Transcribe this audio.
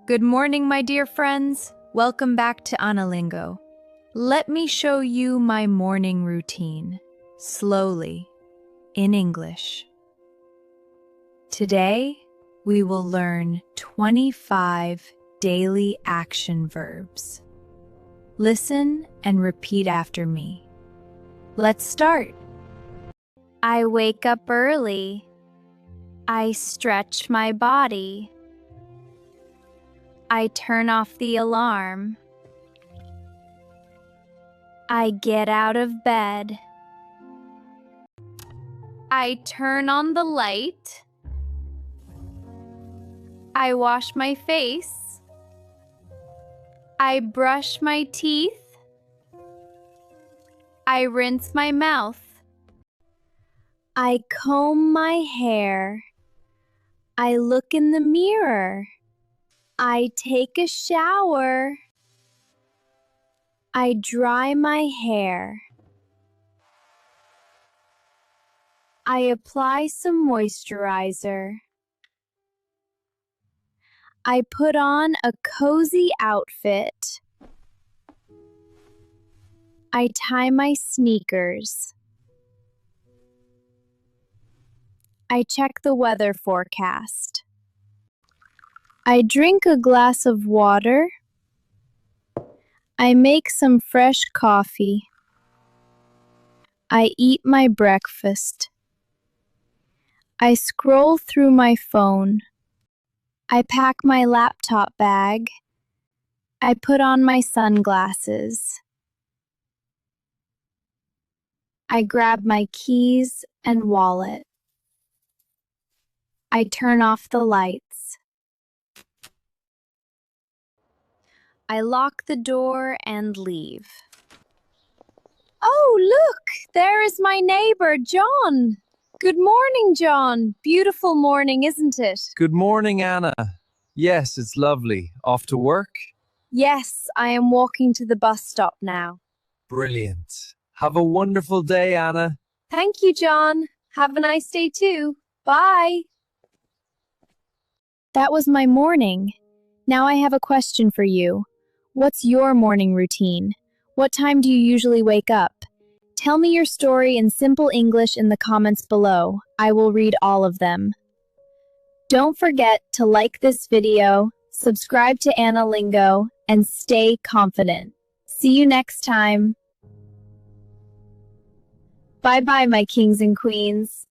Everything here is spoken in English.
Good morning, my dear friends. Welcome back to Analingo. Let me show you my morning routine, slowly, in English. Today, we will learn 25 daily action verbs. Listen and repeat after me. Let's start. I wake up early. I stretch my body. I turn off the alarm. I get out of bed. I turn on the light. I wash my face. I brush my teeth. I rinse my mouth. I comb my hair. I look in the mirror. I take a shower. I dry my hair. I apply some moisturizer. I put on a cozy outfit. I tie my sneakers. I check the weather forecast. I drink a glass of water. I make some fresh coffee. I eat my breakfast. I scroll through my phone. I pack my laptop bag. I put on my sunglasses. I grab my keys and wallet. I turn off the lights. I lock the door and leave. Oh, look! There is my neighbor, John. Good morning, John. Beautiful morning, isn't it? Good morning, Anna. Yes, it's lovely. Off to work? Yes, I am walking to the bus stop now. Brilliant. Have a wonderful day, Anna. Thank you, John. Have a nice day too. Bye. That was my morning. Now I have a question for you. What's your morning routine? What time do you usually wake up? Tell me your story in simple English in the comments below. I will read all of them. Don't forget to like this video, subscribe to Analingo, and stay confident. See you next time. Bye-bye, my kings and queens.